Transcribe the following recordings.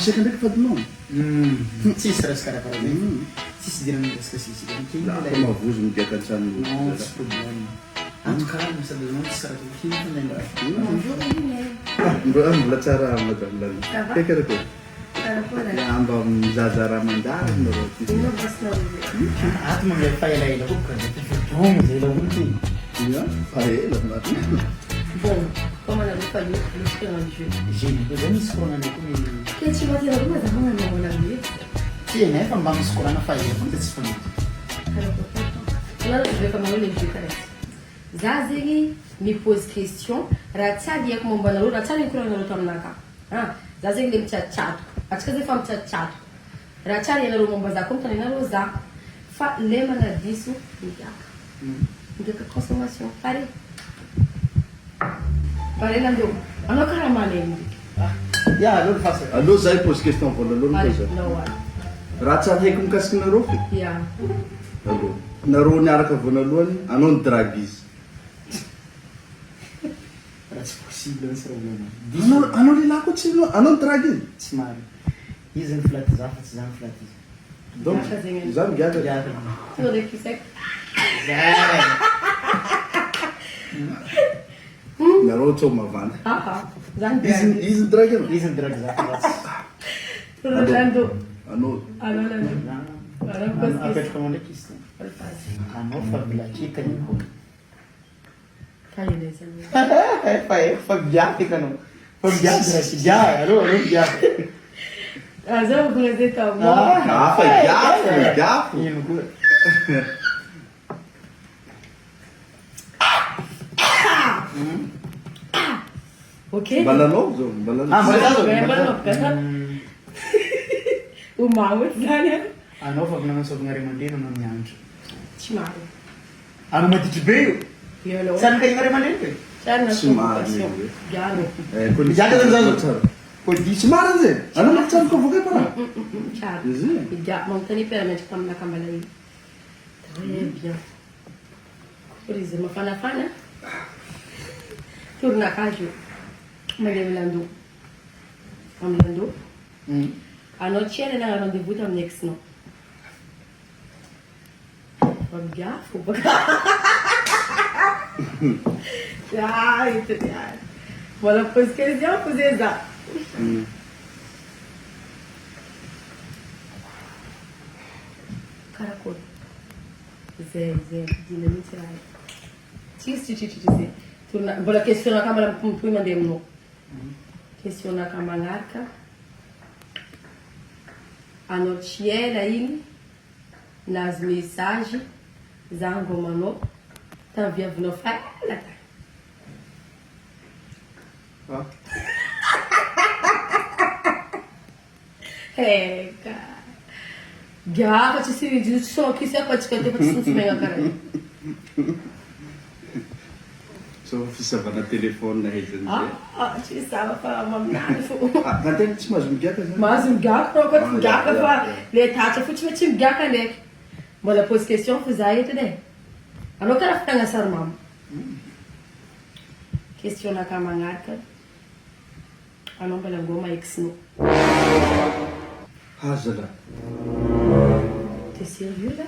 afasaka ndraiky fadinao tsisy raha sikarakarany tsisy dirana resaka sisy mavozo migiaka antrano non tsy problème en tout cas sady anao tsisy karakara mbola tsara madame Lali karakory amba mizaza raha mandary nareo ato mandeha faelaela koa kadomo zay la olo ia faela Bon, comme on avait pas eu, le faire un jeu. j'ai besoin misy korana koa Que tu vas dire, vous avez un nom à lui. ty nefa mba misy korana faela koa tsy fanity Là, je vais commencer les jeux. Zazegi me pose question. Ratsadi yak mombana ro ratsadi ko na ro tamnaka. Ah, zazegi lim chat chat. Acho que fam chat chat. Ratsadi na ro mombaza kom tani na ro za. Fa lema na disso ndiaka. Ndiaka consommation. Pare. Pare na ndo. Ano karamane ndi. ya alo fasa allo zay pose question voalohany Pare koa za no one. raha tsara haiko mikasiky nareo fe Yeah. allo nareo niaraka voanalohany anao ny dragizy raha tsy possible ny saraolana anao lehilahy koa tsy anao ny dragizy tsy mary izy ny flaty za fa tsy za ny flaty izy donc za migiaka Tu veux que c'est zay nareo tsao mavana ah. Zan izy ny dragina izy ny drag za fa Rolando. anao Ano na ndo. Ano pose question. apetraka anao ndraiky izy anao fa bilakika ny ko Kayo na isa. fa biaky ka anao fa biaky raha tsy biaky alo biaky Azao vulaze ka mo. fa gafo ino koa Ok. mbalanao zao mbalanao O mau zany. anao fa nagnasovana ray aman-dreny anao amin'ny andro Tsy maro. anao maditry be io Io lo. sany ka igna ray aman-dreny fe Sana Tsy maro io. Gano. Migiaka zany za zao tsara podi tsy marina zay anao mampitsary koa vokay para Ciao. izy Iga, montani per me tamna kambala hii. Très bien. Kurize mafana. Turna kajo. Magelando. Amlando. Ano tiene na rendez-vous tam next no. Gafo. Ai, tudo. Voilà, pois que eles iam fazer ça. Caracol. Zé, dinamite lá. Tisi. Turna, bola questiona a câmera pui mandem no. Questiona a câmera anotiela ele nas mensagens zango mano tá via no fala Ah. é cara garra te se diz só que se pode cantar para se mega cara so fisavana telefone na izy te estava para mamar kantena tsy mahazo migiaka zany mas um gato não pode gato para letar fute me time gato né bola pose question fazer aí tudo ano cara fica nessa mam questiona com a mangarca ano bela goma exno haza la t'es sérieux là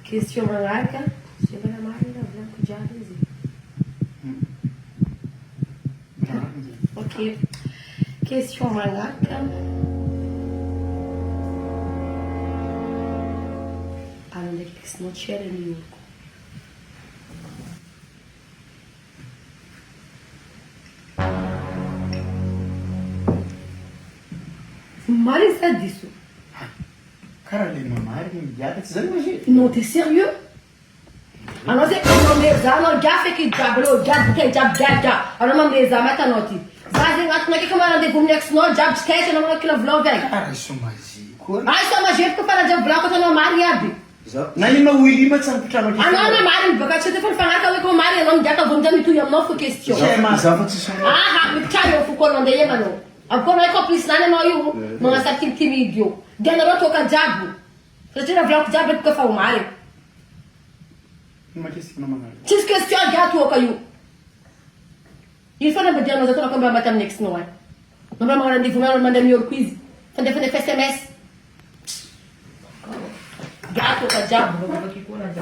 Question mangarca, chega na máquina, branco de adesivo. Ok. Question mangarca. Onde que se não tira nenhum. Mas é disso. Cara, le mamari ni biaky tsy zany magie Non, t'es sérieux? Alors c'est comme les amis, gars fait que diable, jab. Alors même les amis t'as noté. Ça c'est quand on a comme rendez-vous next no jab skate não aquilo vlog velho. cara isso magie koa Ai só mas jeito que para jab vlog quando não mariado. na ino uili ma tsy ampitrano Ah non non mari, baka você for falar que com mari não já tá vamos já me tu não foi question. za fa tsisy Ah, me tchau eu fui quando andei mano. Agora não é cúmplice nada, não eu. Não é aquele tímido. Ganha não toca diabo. Se você não vier o diabo, é porque faz o mal. Não é que isso não é. Se esquece de gato ou caiu. E foi na badiana, nós estamos a bater next, não é? Não vamos mandar de fumar, mandar melhor quiz. Fazer SMS. Gato ou diabo, vamos ver que cura de